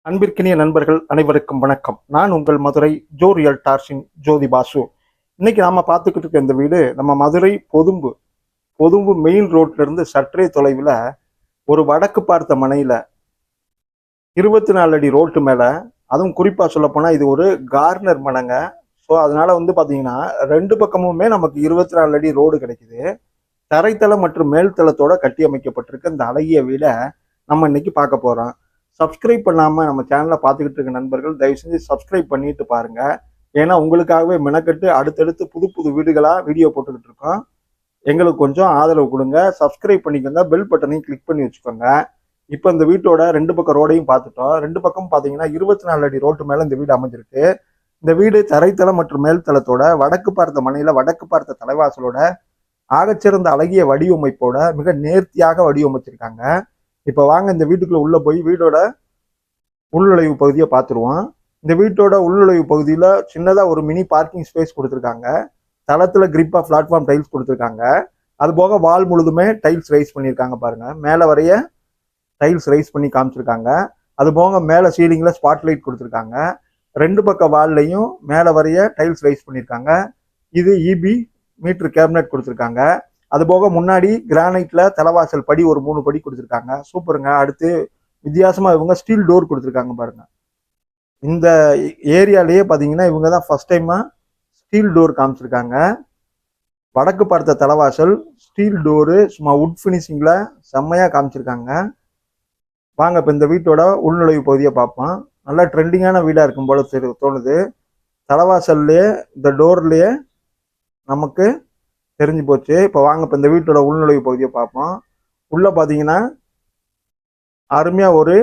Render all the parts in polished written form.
அன்பிற்கினிய நண்பர்கள் அனைவருக்கும் வணக்கம். நான் உங்கள் மதுரை ஜோ ரியல்டார்ஸின் ஜோதி பாசு. இன்னைக்கு நாம பார்த்துக்கிட்டு இருக்க இந்த வீடு நம்ம மதுரை பொதும்பு மெயின் ரோட்ல இருந்து சற்றே தொலைவில் ஒரு வடக்கு பார்த்த மனையில 24 அடி ரோட்டு மேல, அதுவும் குறிப்பா சொல்ல போனா இது ஒரு கார்னர் மனைங்க. ஸோ அதனால பாத்தீங்கன்னா ரெண்டு பக்கமுமே நமக்கு 24 அடி ரோடு கிடைக்குது. தரைத்தளம் மற்றும் மேல்தளத்தோட கட்டி அமைக்கப்பட்டிருக்க இந்த அழகிய வீடை நம்ம இன்னைக்கு பார்க்க போறோம். சப்ஸ்கிரைப் பண்ணாம நம்ம சேனலை பார்த்துக்கிட்டு இருக்க நண்பர்கள் தயவு செஞ்சு சப்ஸ்கிரைப் பண்ணிட்டு பாருங்க. ஏன்னா உங்களுக்காகவே மெனக்கட்டு அடுத்தடுத்து புது புது வீடுகளா வீடியோ போட்டுக்கிட்டு இருக்கோம். எங்களுக்கு கொஞ்சம் ஆதரவு கொடுங்க, சப்ஸ்கிரைப் பண்ணிக்கோங்க, பெல் பட்டனையும் கிளிக் பண்ணி வச்சுக்கோங்க. இப்போ இந்த வீட்டோட ரெண்டு பக்கம் ரோடையும் பார்த்துட்டோம். ரெண்டு பக்கம் பார்த்தீங்கன்னா 24 அடி ரோட்டு மேல இந்த வீடு அமைஞ்சிருக்கு. இந்த வீடு தரைத்தளம் மற்றும் மேல்தளத்தோட வடக்கு பார்த்த மனையில வடக்கு பார்த்த தலைவாசலோட ஆகச்சிறந்த அழகிய வடிவமைப்போட மிக நேர்த்தியாக வடிவமைச்சிருக்காங்க. இப்போ வாங்க இந்த வீட்டுக்குள்ள உள்ள போய் வீடோட உள்நுழைவு பகுதியை பார்த்துருவோம். இந்த வீட்டோட உள்நுழைவு பகுதியில் சின்னதாக ஒரு மினி பார்க்கிங் ஸ்பேஸ் கொடுத்துருக்காங்க. தளத்தில் கிரிப்பாக பிளாட்ஃபார்ம் டைல்ஸ் கொடுத்துருக்காங்க. அது போக வால் முழுதுமே டைல்ஸ் ரைஸ் பண்ணியிருக்காங்க பாருங்க. மேலே வரைய டைல்ஸ் ரைஸ் பண்ணி காமிச்சிருக்காங்க. அது போக மேலே சீலிங்கில் ஸ்பாட் லைட் கொடுத்துருக்காங்க. ரெண்டு பக்க வால்லையும் மேலே வரைய டைல்ஸ் ரைஸ் பண்ணியிருக்காங்க. இது இபி மீட்டர் கேபினட் கொடுத்துருக்காங்க. அது போக முன்னாடி கிரானைட்ல தலைவாசல் படி ஒரு 3 படி கொடுத்துருக்காங்க. சூப்பருங்க. அடுத்து வித்தியாசமா இவங்க ஸ்டீல் டோர் கொடுத்துருக்காங்க பாருங்க. இந்த ஏரியாலேயே பாத்தீங்கன்னா இவங்க தான் ஃபர்ஸ்ட் டைமா ஸ்டீல் டோர் காமிச்சிருக்காங்க. வடக்கு பார்த்த தலைவாசல் ஸ்டீல் டோரு சும்மா உட் ஃபினிஷிங்ல செம்மையா காமிச்சிருக்காங்க. வாங்க இப்ப இந்த வீட்டோட உள்நுழைவு பகுதியை பார்ப்போம். நல்லா ட்ரெண்டிங்கான வீடா இருக்கும் போல தோணுது. தலைவாசல்லையே இந்த டோர்லயே நமக்கு தெரிஞ்சு போச்சு. இப்போ வாங்க இப்போ இந்த வீட்டோட உள்நுழைவு பகுதியை பார்ப்போம். உள்ள பார்த்தீங்கன்னா அருமையா ஒரு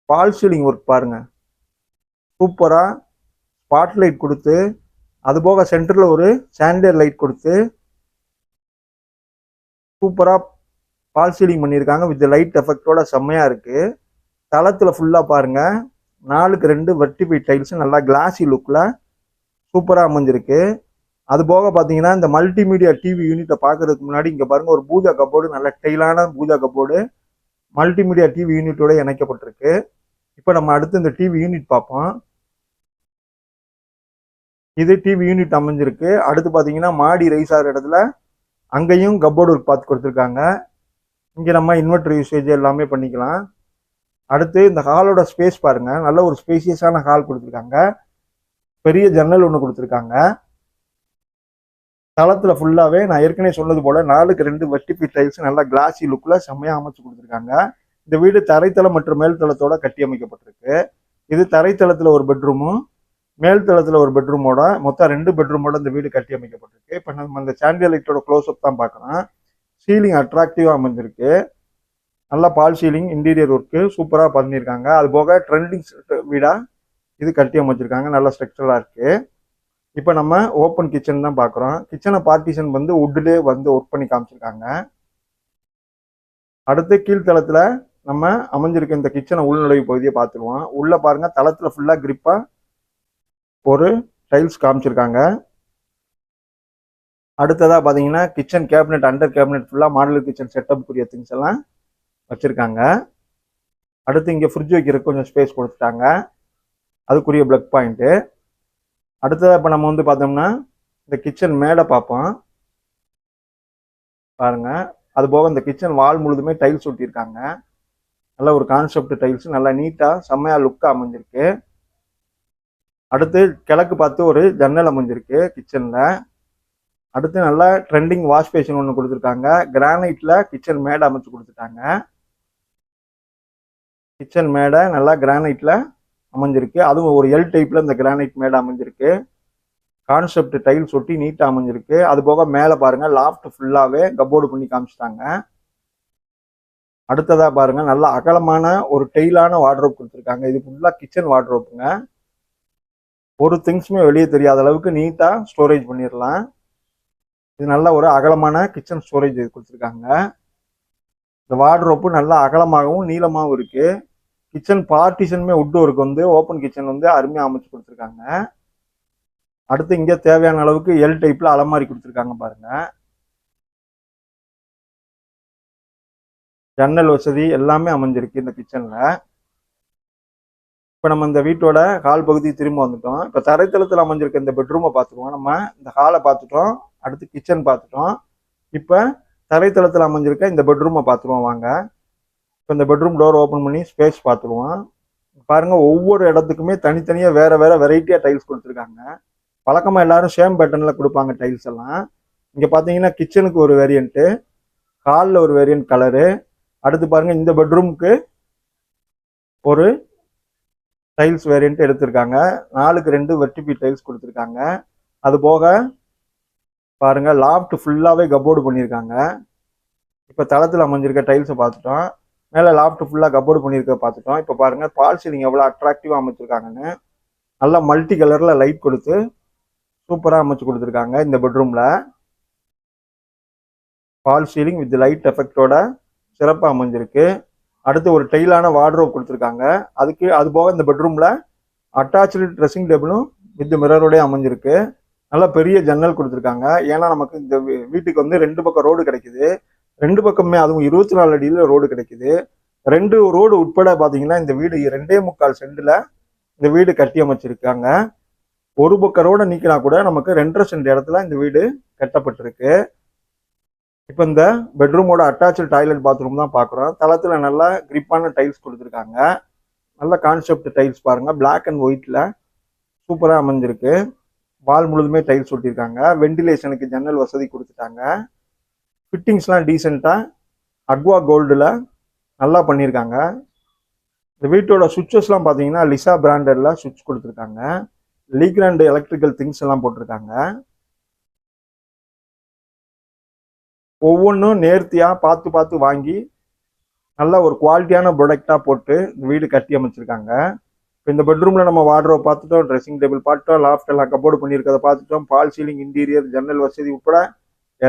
பால் சீலிங் ஒர்க் பாருங்க. சூப்பரா ஸ்பாட் லைட் கொடுத்து, அது போக சென்டர்ல ஒரு சாண்டியர் லைட் கொடுத்து சூப்பரா பால் சீலிங் பண்ணியிருக்காங்க. வித் லைட் எஃபெக்டோட செம்மையா இருக்கு. தளத்துல ஃபுல்லா பாருங்க 4க்கு 2 வெர்டிஃபை டைல்ஸ் நல்லா கிளாசி லுக்ல சூப்பரா அமைஞ்சிருக்கு. அது போக பார்த்தீங்கன்னா இந்த மல்டிமீடியா டிவி யூனிட்டை பார்க்கறதுக்கு முன்னாடி இங்கே பாருங்க ஒரு பூஜா கப்போர்டு, நல்ல ஸ்டைலான பூஜா கப்போர்டு மல்டிமீடியா டிவி யூனிட்டோட இணைக்கப்பட்டிருக்கு. இப்போ நம்ம அடுத்து இந்த டிவி யூனிட் பார்ப்போம். இது டிவி யூனிட் அமைஞ்சிருக்கு. அடுத்து பார்த்தீங்கன்னா மாடி ரைஸ் ஆகிற இடத்துல அங்கேயும் கப்போர்டு ஒர்க் பார்த்து கொடுத்துருக்காங்க. இங்கே நம்ம இன்வெர்டர் யூசேஜ் எல்லாமே பண்ணிக்கலாம். அடுத்து இந்த ஹாலோட ஸ்பேஸ் பாருங்க. நல்ல ஒரு ஸ்பேசியஸான ஹால் கொடுத்துருக்காங்க. பெரிய ஜன்னல் ஒன்று கொடுத்துருக்காங்க. தளத்துல ஃபுல்லாவே நான் ஏற்கனவே சொன்னது போல 4க்கு 2 வெர்டிஃபை டைல்ஸ் நல்லா கிளாசி லுக்ல செம்மையா அமைச்சு கொடுத்துருக்காங்க. இந்த வீடு தரைத்தளம் மற்றும் மேல்தளத்தோட கட்டி அமைக்கப்பட்டிருக்கு. இது தரைத்தளத்துல ஒரு பெட்ரூமும் மேல்தளத்துல ஒரு பெட்ரூமோட மொத்தம் 2 பெட்ரூமோட இந்த வீடு கட்டி அமைக்கப்பட்டிருக்கு. இப்போ நம்ம இந்த சாண்டியர் லைட்டோட க்ளோஸ் அப் தான் பார்க்கறோம். சீலிங் அட்ராக்டிவா அமைஞ்சிருக்கு. நல்லா பால் சீலிங் இன்டீரியர் ஒர்க்கு சூப்பரா பண்ணியிருக்காங்க. அது போக ட்ரெண்டிங் வீடா இது கட்டி அமைச்சிருக்காங்க. நல்ல ஸ்ட்ரக்சரா இருக்கு. இப்போ நம்ம ஓப்பன் கிச்சன் தான் பார்க்குறோம். கிச்சனை பார்ட்டிஷன் வுட்லேயே ஒர்க் பண்ணி காமிச்சிருக்காங்க. அடுத்து கீழ்த்தளத்தில் நம்ம அமைஞ்சிருக்க இந்த கிச்சனை உள்நுழைவு பகுதியை பார்த்துருவோம். உள்ள பாருங்க தளத்தில் ஃபுல்லாக கிரிப்பாக ஒரு டைல்ஸ் காமிச்சிருக்காங்க. அடுத்ததாக பார்த்தீங்கன்னா கிச்சன் கேபினெட் அண்டர் கேபினெட் ஃபுல்லாக மாடலர் கிச்சன் செட்டப்புக்குரிய திங்ஸ் எல்லாம் வச்சுருக்காங்க. அடுத்து இங்கே ஃப்ரிட்ஜ் வைக்கிறதுக்கு கொஞ்சம் ஸ்பேஸ் கொடுத்துட்டாங்க. அதுக்குரிய பிளக் பாயிண்ட்டு. அடுத்ததாக இப்போ நம்ம பார்த்தோம்னா இந்த கிச்சன் மேடை பார்ப்போம் பாருங்க. அது போக இந்த கிச்சன் வால் முழுதுமே டைல்ஸ் ஒட்டியிருக்காங்க. நல்ல ஒரு கான்செப்ட் டைல்ஸ் நல்லா நீட்டாக செம்மையா லுக்காக அமைஞ்சிருக்கு. அடுத்து கிழக்கு பார்த்து ஒரு ஜன்னல் அமைஞ்சிருக்கு கிச்சனில். அடுத்து நல்லா ட்ரெண்டிங் வாஷ் பேஷன் ஒன்று கொடுத்துருக்காங்க. கிரானைட்ல கிச்சன் மேடை அமைச்சு கொடுத்துட்டாங்க. கிச்சன் மேடை நல்லா கிரானைட்ல அமைஞ்சிருக்கு. அதுவும் ஒரு எல் டைப்ல இந்த கிரானைட் மேடை அமைஞ்சிருக்கு. கான்செப்ட் டைல்ஸ் ஒட்டி நீட்டா அமைஞ்சிருக்கு. அது போக மேலே பாருங்க லாஃப்ட் ஃபுல்லாவே கப்போர்டு பண்ணி காமிச்சிட்டாங்க. அடுத்ததா பாருங்க நல்ல அகலமான ஒரு டெய்லான வார்ட்ரோப் கொடுத்துருக்காங்க. இது ஃபுல்லா கிச்சன் வார்ட்ரோப்புங்க. ஒரு திங்ஸுமே வெளியே தெரியாத அளவுக்கு நீட்டா ஸ்டோரேஜ் பண்ணிடலாம். இது நல்ல ஒரு அகலமான கிச்சன் ஸ்டோரேஜ் கொடுத்துருக்காங்க. இந்த வார்ட்ரோப்பு நல்லா அகலமாகவும் நீளமாகவும் இருக்கு. கிச்சன் பார்ட்டிஷனுமே வுட் ஒர்க் ஓப்பன் கிச்சன் அருமையாக அமைச்சு கொடுத்துருக்காங்க. அடுத்து இங்க தேவையான அளவுக்கு எல் டைப்ல அலமாரி கொடுத்துருக்காங்க பாருங்க. ஜன்னல் வசதி எல்லாமே அமைஞ்சிருக்கு இந்த கிச்சன்ல. இப்போ நம்ம இந்த வீட்டோட ஹால் பகுதி திரும்ப வந்துட்டோம். இப்போ தரைத்தளத்தில் அமைஞ்சிருக்க இந்த பெட்ரூமை பார்த்துருவோம். நம்ம இந்த ஹாலை பார்த்துட்டோம், அடுத்து கிச்சன் பார்த்துட்டோம். இப்போ தரைத்தளத்தில் அமைஞ்சிருக்க இந்த பெட்ரூமை பார்த்துருவோம் வாங்க. இப்போ இந்த பெட்ரூம் டோர் ஓப்பன் பண்ணி ஸ்பேஸ் பார்த்துருவோம். பாருங்க, ஒவ்வொரு இடத்துக்குமே தனித்தனியாக வேற வேற வெரைட்டியாக டைல்ஸ் கொடுத்துருக்காங்க. வழக்கமாக எல்லாரும் சேம் பேட்டர்னில் கொடுப்பாங்க டைல்ஸ் எல்லாம். இங்கே பார்த்தீங்கன்னா கிச்சனுக்கு ஒரு வேரியண்ட்டு, ஹாலில் ஒரு வேரியன்ட் கலரு. அடுத்து பாருங்க, இந்த பெட்ரூமுக்கு ஒரு டைல்ஸ் வேரியன்ட் எடுத்திருக்காங்க. 4க்கு 2 வெர்டிபி டைல்ஸ் கொடுத்துருக்காங்க. அது போக பாருங்க, லாஃப்ட் ஃபுல்லாகவே கப்போர்டு பண்ணியிருக்காங்க. இப்போ தளத்தில் அமைஞ்சிருக்க டைல்ஸை பார்த்துட்டோம், மேலே லாஃப்ட் ஃபுல்லாக கப்போர்டு பண்ணியிருக்க பார்த்துட்டோம். இப்போ பாருங்க, பால் சீலிங் எவ்வளோ அட்ராக்டிவாக அமைச்சிருக்காங்கன்னு. நல்லா மல்டி கலரில் லைட் கொடுத்து சூப்பராக அமைச்சு கொடுத்துருக்காங்க. இந்த பெட்ரூமில் பால் சீலிங் வித் லைட் எஃபெக்டோட சிறப்பாக அமைஞ்சிருக்கு. அடுத்து ஒரு டெய்லான வார்ட்ரோப் கொடுத்துருக்காங்க. அது போக இந்த பெட்ரூமில் அட்டாச்சு ட்ரெஸ்ஸிங் டேபிளும் வித் மிரரோடய அமைஞ்சிருக்கு. நல்லா பெரிய ஜன்னல் கொடுத்துருக்காங்க. ஏன்னா நமக்கு இந்த வீட்டுக்கு வந்து 2 பக்கம் ரோடு கிடைக்குது. 2 பக்கமே, அதுவும் 24 அடியில் ரோடு கிடைக்குது. 2 ரோடு உட்பட பார்த்தீங்கன்னா இந்த வீடு 2.25 சென்டில் இந்த வீடு கட்டி அமைச்சிருக்காங்க. ஒரு பக்கம் ரோடை நீக்கினா கூட நமக்கு 2.5 சென்ட் இடத்துல இந்த வீடு கட்டப்பட்டிருக்கு. இப்போ இந்த பெட்ரூமோட அட்டாச்சு டாய்லெட் பாத்ரூம் தான் பார்க்குறோம். தளத்தில் நல்லா கிரிப்பான டைல்ஸ் கொடுத்துருக்காங்க. நல்ல கான்செப்ட் டைல்ஸ் பாருங்க, பிளாக் அண்ட் ஒயிட்ல சூப்பராக அமைஞ்சிருக்கு. வால் முழுதுமே டைல்ஸ் ஒட்டியிருக்காங்க. வெண்டிலேஷனுக்கு ஜன்னல் வசதி கொடுத்துட்டாங்க. ஃபிட்டிங்ஸ்லாம் டீசெண்டாக அக்வா கோல்டில் நல்லா பண்ணியிருக்காங்க. இந்த வீட்டோட சுவிட்சஸ்லாம் பார்த்தீங்கன்னா லிசா பிராண்டட்ல சுவிட்ச் கொடுத்துருக்காங்க. லீக்ராண்ட் எலக்ட்ரிக்கல் திங்ஸ் எல்லாம் போட்டிருக்காங்க. ஒவ்வொன்றும் நேர்த்தியாக பார்த்து பார்த்து வாங்கி நல்ல ஒரு குவாலிட்டியான ப்ராடக்டாக போட்டு இந்த வீடு கட்டி அமைச்சிருக்காங்க. இப்போ இந்த பெட்ரூமில் நம்ம வார்ட்ரோப் பார்த்துட்டோம், ட்ரெஸ்ஸிங் டேபிள் பார்த்துட்டோம், லாஃப்ட் எல்லாம் கப்போர்டு பண்ணியிருக்கிறத பார்த்துட்டோம், பால் சீலிங், இன்டீரியர், ஜன்னல் வசதி உட்பட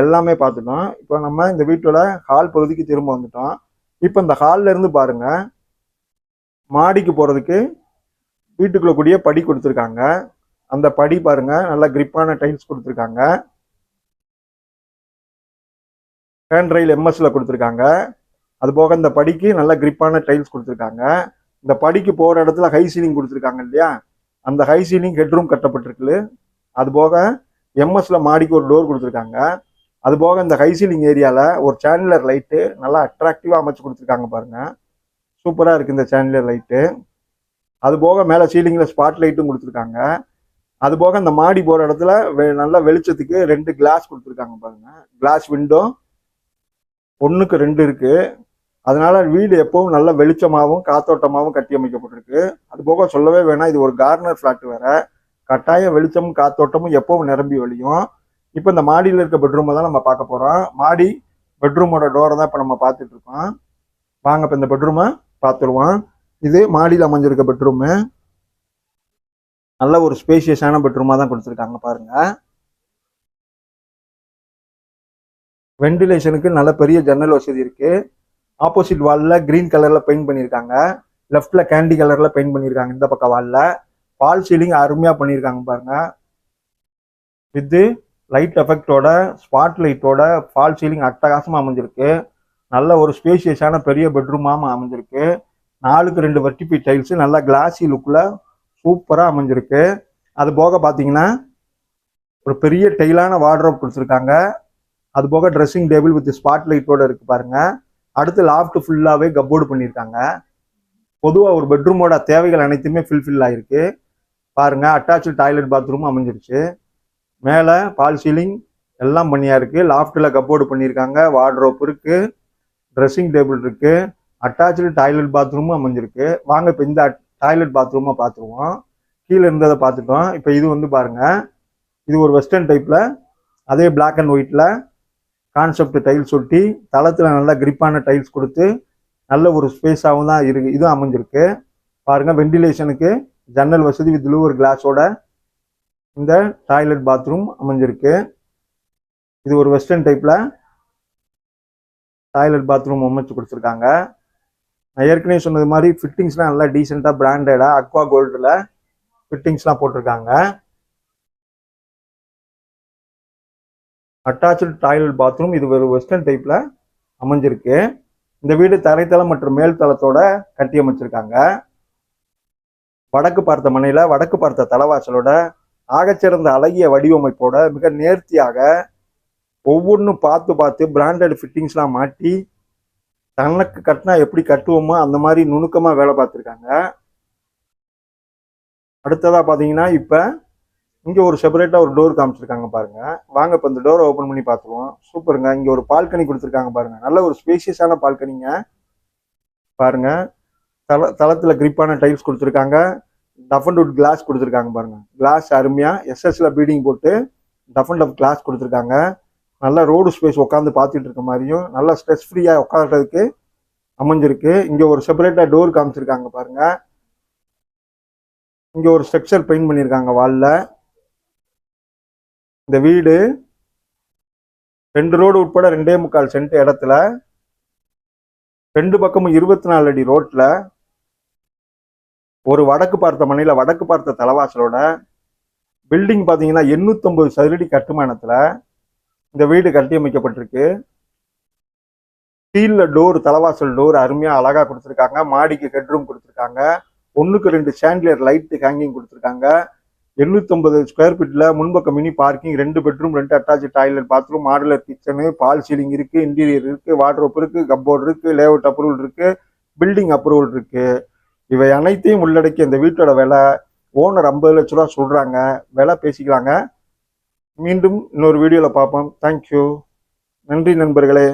எல்லாமே பார்த்துட்டோம். இப்போ நம்ம இந்த வீட்டோட ஹால் பகுதிக்கு திரும்ப வந்துட்டோம். இப்போ இந்த ஹாலில் இருந்து பாருங்க, மாடிக்கு போகிறதுக்கு வீட்டுக்குள்ள கூடிய படி கொடுத்துருக்காங்க. அந்த படி பாருங்க, நல்லா கிரிப்பான டைல்ஸ் கொடுத்துருக்காங்க. ஹேண்ட் ரெயில் எம்எஸ்ல கொடுத்துருக்காங்க. அது போக இந்த படிக்கு நல்ல கிரிப்பான டைல்ஸ் கொடுத்துருக்காங்க. இந்த படிக்கு போகிற இடத்துல ஹை சீலிங் கொடுத்துருக்காங்க இல்லையா, அந்த ஹை சீலிங் ஹெட்ரூம் கட்டப்பட்டிருக்கு. அது போக எம்எஸ்ல மாடிக்கு ஒரு டோர் கொடுத்துருக்காங்க. அது போக இந்த ஹை சீலிங் ஏரியாவில் ஒரு சேனலர் லைட்டு நல்லா அட்ராக்டிவாக அமைச்சு கொடுத்துருக்காங்க பாருங்க. சூப்பராக இருக்குது இந்த சேனலர் லைட்டு. அது போக மேலே சீலிங்கில் ஸ்பாட் லைட்டும் கொடுத்துருக்காங்க. அது போக இந்த மாடி போகிற இடத்துல நல்லா வெளிச்சத்துக்கு 2 கிளாஸ் கொடுத்துருக்காங்க பாருங்க. கிளாஸ் விண்டோ 1க்கு 2 இருக்கு. அதனால வீடு எப்பவும் நல்ல வெளிச்சமாகவும் காத்தோட்டமாகவும் கட்டி அமைக்கப்பட்டிருக்கு. அது போக சொல்லவே வேணாம், இது ஒரு கார்னர் ஃபிளாட் வேற. கட்டாயம் வெளிச்சமும் காத்தோட்டமும் எப்பவும் நிரம்பி வழியும். இப்போ இந்த மாடியில் இருக்க பெட்ரூமை தான் நம்ம பார்க்க போகிறோம். மாடி பெட்ரூமோட டோரை தான் இப்போ நம்ம பார்த்துட்டு இருக்கோம். வாங்க இப்போ இந்த பெட்ரூமை பார்த்துருவோம். இது மாடியில் அமைஞ்சிருக்க பெட்ரூமு. நல்ல ஒரு ஸ்பேஷியஸான பெட்ரூமாக தான் கொடுத்துருக்காங்க பாருங்க. வெண்டிலேஷனுக்கு நல்ல பெரிய ஜன்னல் வசதி இருக்கு. ஆப்போசிட் வாலில் கிரீன் கலர்ல பெயிண்ட் பண்ணியிருக்காங்க. லெஃப்ட்ல கேண்டி கலர்ல பெயிண்ட் பண்ணியிருக்காங்க. இந்த பக்கம் வாலில் பால் சீலிங் அருமையா பண்ணியிருக்காங்க பாருங்க. வித் லைட் எஃபெக்டோட ஸ்பாட் லைட்டோட ஃபால் சீலிங் அட்டகாசமாக அமைஞ்சிருக்கு. நல்ல ஒரு ஸ்பேஷியஸான பெரிய பெட்ரூமாக அமைஞ்சிருக்கு. 4க்கு 2 வெர்டிபி டைல்ஸ் நல்லா கிளாசி லுக்கில் சூப்பராக அமைஞ்சிருக்கு. அது போக பார்த்தீங்கன்னா ஒரு பெரிய டெய்லான வார்ட்ரோப் கொடுத்துருக்காங்க. அது போக ட்ரெஸ்ஸிங் டேபிள் வித் ஸ்பாட் லைட்டோட இருக்கு பாருங்க. அடுத்து லாஃப்ட் ஃபுல்லாகவே கப்போர்டு பண்ணியிருக்காங்க. பொதுவாக ஒரு பெட்ரூமோட தேவைகள் அனைத்துமே ஃபில்ஃபில் ஆகிருக்கு பாருங்க. அட்டாச்சு டாய்லெட் பாத்ரூம் அமைஞ்சிருச்சு. மேலே பால் சீலிங் எல்லாம் பண்ணியா இருக்கு. லாஃப்டில் கப்போர்டு பண்ணியிருக்காங்க. வார்ட்ரோப் இருக்கு, ட்ரெஸ்ஸிங் டேபிள் இருக்கு, அட்டாச்சு டாய்லெட் பாத்ரூமும் அமைஞ்சிருக்கு. வாங்க இப்போ இந்த டாய்லெட் பாத்ரூமை பார்த்துருவோம். கீழே இருந்ததை பார்த்துட்டோம். இப்போ இது வந்து பாருங்க, இது ஒரு வெஸ்டர்ன் டைப்ல அதே பிளாக் அண்ட் ஒயிட்ல கான்செப்ட் டைல்ஸ் ஒட்டி தளத்தில் நல்லா கிரிப்பான டைல்ஸ் கொடுத்து நல்ல ஒரு ஸ்பேஸாகவும் தான் இருக்கு. இதுவும் அமைஞ்சிருக்கு பாருங்க. வெண்டிலேஷனுக்கு ஜன்னல் வசதி வித் லூவர் கிளாஸோட இந்த டாய்லெட் பாத்ரூம் அமைஞ்சிருக்கு. இது ஒரு வெஸ்டர்ன் டைப்ல டாய்லெட் பாத்ரூம் அமைச்சு கொடுத்துருக்காங்க. நான் ஏற்கனவே சொன்னது மாதிரி ஃபிட்டிங்ஸ்லாம் நல்லா டீசெண்டாக பிராண்டடா அக்வா கோல்டில் ஃபிட்டிங்ஸ்லாம் போட்டிருக்காங்க. அட்டாச்சு டாய்லெட் பாத்ரூம் இது ஒரு வெஸ்டர்ன் டைப்ல அமைஞ்சிருக்கு. இந்த வீடு தரைத்தளம் மற்றும் மேல் தளத்தோட கட்டி அமைச்சிருக்காங்க. வடக்கு பார்த்த மனையில வடக்கு பார்த்த தலைவாசலோட ஆகச்சிறந்த அழகிய வடிவமைப்போட மிக நேர்த்தியாக ஒவ்வொன்றும் பார்த்து பார்த்து பிராண்டட் ஃபிட்டிங்ஸ்லாம் மாட்டி தனக்கு கட்டினா எப்படி கட்டுவோமோ அந்த மாதிரி நுணுக்கமா வேலை பார்த்துருக்காங்க. அடுத்ததா பாத்தீங்கன்னா இப்ப இங்க ஒரு செப்பரேட்டா ஒரு டோர் காமிச்சிருக்காங்க பாருங்க. வாங்க இப்ப இந்த டோரை ஓபன் பண்ணி பார்த்துருவோம். சூப்பருங்க. இங்க ஒரு பால்கனி கொடுத்துருக்காங்க பாருங்க. நல்ல ஒரு ஸ்பேசியஸான பால்கனிங்க பாருங்க. தளத்துல கிரிப்பான டைல்ஸ் கொடுத்துருக்காங்க. டஃப் அண்ட் வுட் கிளாஸ் கொடுத்துருக்காங்க பாருங்க. கிளாஸ் அருமையா எஸ்எஸ்ல பீடிங் போட்டு டஃப் அண்ட் டஃப் கிளாஸ் கொடுத்துருக்காங்க. நல்ல ரோடு ஸ்பேஸ் உட்காந்து பார்த்துட்டு இருக்க மாதிரியும் நல்லா ஸ்ட்ரெஸ் ஃப்ரீயா உட்காந்துறதுக்கு அமைஞ்சிருக்கு. இங்க ஒரு செப்பரேட்டா டோர் காமிச்சிருக்காங்க பாருங்க. இங்க ஒரு ஸ்ட்ரக்சர் பெயிண்ட் பண்ணியிருக்காங்க வால்ல. இந்த வீடு 2 ரோடு உட்பட 2.25 சென்ட் இடத்துல 2 பக்கமும் 24 அடி ரோட்ல ஒரு வடக்கு பார்த்த மனையில வடக்கு பார்த்த தலைவாசலோட பில்டிங் பாத்தீங்கன்னா 850 சதுரடி கட்டுமானத்துல இந்த வீடு கட்டியமைக்கப்பட்டிருக்கு. ஸ்டீல்ல டோர் தலைவாசல் டோர் அருமையா அழகா கொடுத்துருக்காங்க. மாடிக்கு ஹெட்ரூம் கொடுத்துருக்காங்க. 1க்கு 2 சாண்டிலியர் லைட் ஹேங்கிங் கொடுத்துருக்காங்க. 850 ஸ்கொயர் ஃபீட்ல முன்பக்க mini parking, 2 bedroom, 2 attach toilet, bathroom, modular kitchen, fall ceiling இருக்கு, இன்டீரியர் இருக்கு, வார்ட்ரோப் இருக்கு, கப்போர்டு இருக்கு, லேஅவுட் அப்ரூவல் இருக்கு, பில்டிங் அப்ரூவல் இருக்கு. இவை அனைத்தையும் உள்ளடக்கி இந்த வீட்டோட விலை ஓனர் 50 லட்ச ரூபா சொல்றாங்க. விலை பேசிக்கலாங்க. மீண்டும் இன்னொரு வீடியோல பார்ப்போம். தேங்க்யூ. நன்றி நண்பர்களே.